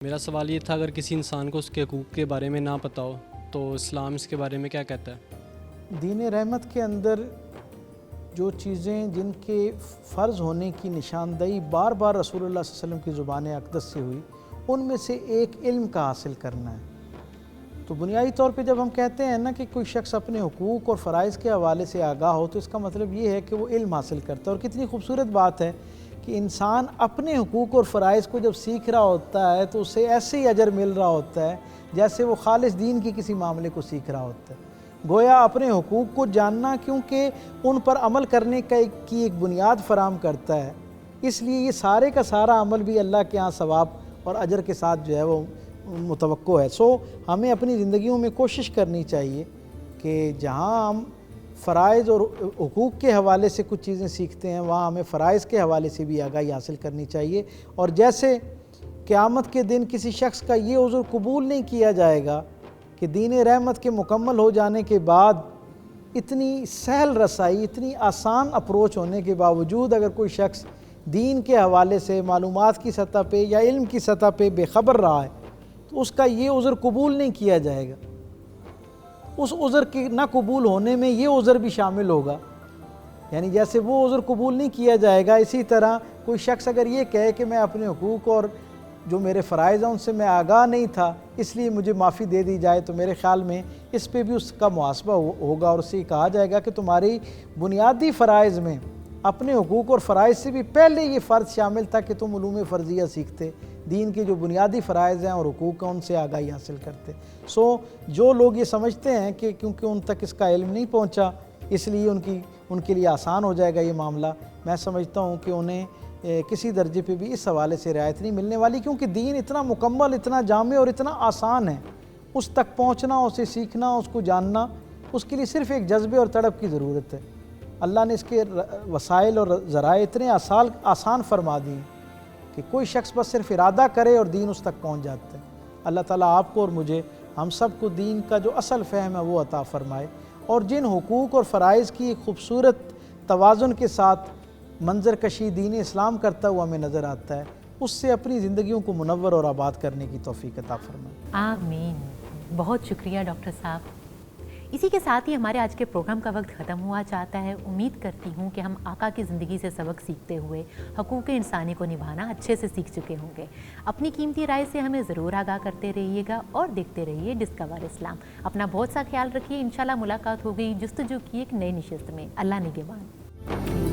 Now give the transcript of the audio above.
میرا سوال یہ تھا، اگر کسی انسان کو اس کے حقوق کے بارے میں نہ پتہ ہو تو اسلام اس کے بارے میں کیا کہتا ہے؟ دین رحمت کے اندر جو چیزیں جن کے فرض ہونے کی نشاندہی بار بار رسول اللہ صلی اللہ علیہ وسلم کی زبان اقدس سے ہوئی، ان میں سے ایک علم کا حاصل کرنا ہے۔ تو بنیادی طور پہ جب ہم کہتے ہیں نا کہ کوئی شخص اپنے حقوق اور فرائض کے حوالے سے آگاہ ہو، تو اس کا مطلب یہ ہے کہ وہ علم حاصل کرتا ہے۔ اور کتنی خوبصورت بات ہے کہ انسان اپنے حقوق اور فرائض کو جب سیکھ رہا ہوتا ہے تو اسے ایسے ہی اجر مل رہا ہوتا ہے جیسے وہ خالص دین کی کسی معاملے کو سیکھ رہا ہوتا ہے۔ گویا اپنے حقوق کو جاننا کیونکہ ان پر عمل کرنے کی ایک بنیاد فراہم کرتا ہے، اس لیے یہ سارے کا سارا عمل بھی اللہ کے ہاں ثواب اور اجر کے ساتھ جو ہے وہ متوقع ہے۔ ہمیں اپنی زندگیوں میں کوشش کرنی چاہیے کہ جہاں ہم فرائض اور حقوق کے حوالے سے کچھ چیزیں سیکھتے ہیں، وہاں ہمیں فرائض کے حوالے سے بھی آگاہی حاصل کرنی چاہیے۔ اور جیسے قیامت کے دن کسی شخص کا یہ عذر قبول نہیں کیا جائے گا کہ دین رحمت کے مکمل ہو جانے کے بعد اتنی سہل رسائی، اتنی آسان اپروچ ہونے کے باوجود اگر کوئی شخص دین کے حوالے سے معلومات کی سطح پہ یا علم کی سطح پہ بے خبر رہا ہے تو اس کا یہ عذر قبول نہیں کیا جائے گا۔ اس عذر کے نہ قبول ہونے میں یہ عذر بھی شامل ہوگا، یعنی جیسے وہ عذر قبول نہیں کیا جائے گا، اسی طرح کوئی شخص اگر یہ کہے کہ میں اپنے حقوق اور جو میرے فرائض ہیں ان سے میں آگاہ نہیں تھا اس لیے مجھے معافی دے دی جائے، تو میرے خیال میں اس پہ بھی اس کا محاسبہ ہوگا اور اسے کہا جائے گا کہ تمہاری بنیادی فرائض میں اپنے حقوق اور فرائض سے بھی پہلے یہ فرض شامل تھا کہ تم علوم فرضیہ سیکھتے، دین کے جو بنیادی فرائض ہیں اور حقوق ہیں ان سے آگاہی حاصل کرتے۔ جو لوگ یہ سمجھتے ہیں کہ کیونکہ ان تک اس کا علم نہیں پہنچا اس لیے ان کے لیے آسان ہو جائے گا یہ معاملہ، میں سمجھتا ہوں کہ انہیں کسی درجے پہ بھی اس حوالے سے رعایت نہیں ملنے والی، کیونکہ دین اتنا مکمل، اتنا جامع اور اتنا آسان ہے۔ اس تک پہنچنا، اسے سیکھنا، اس کو جاننا، اس کے لیے صرف ایک جذبے اور تڑپ کی ضرورت ہے۔ اللہ نے اس کے وسائل اور ذرائع اتنے آسان فرما دی کہ کوئی شخص بس صرف ارادہ کرے اور دین اس تک پہنچ جاتا ہے۔ اللہ تعالیٰ آپ کو اور مجھے، ہم سب کو دین کا جو اصل فہم ہے وہ عطا فرمائے، اور جن حقوق اور فرائض کی خوبصورت توازن کے ساتھ منظر کشی دین اسلام کرتا ہوا ہمیں نظر آتا ہے، اس سے اپنی زندگیوں کو منور اور آباد کرنے کی توفیق عطا فرمائے۔ آمین۔ بہت شکریہ ڈاکٹر صاحب۔ اسی کے ساتھ ہی ہمارے آج کے پروگرام کا وقت ختم ہوا چاہتا ہے۔ امید کرتی ہوں کہ ہم آقا کی زندگی سے سبق سیکھتے ہوئے حقوق انسانی کو نبھانا اچھے سے سیکھ چکے ہوں گے۔ اپنی قیمتی رائے سے ہمیں ضرور آگاہ کرتے رہیے گا اور دیکھتے رہیے ڈسکور اسلام۔ اپنا بہت سا خیال رکھیے، انشاءاللہ ملاقات ہوگی جستجو کی ایک نئی نشست میں۔ اللہ نگہبان۔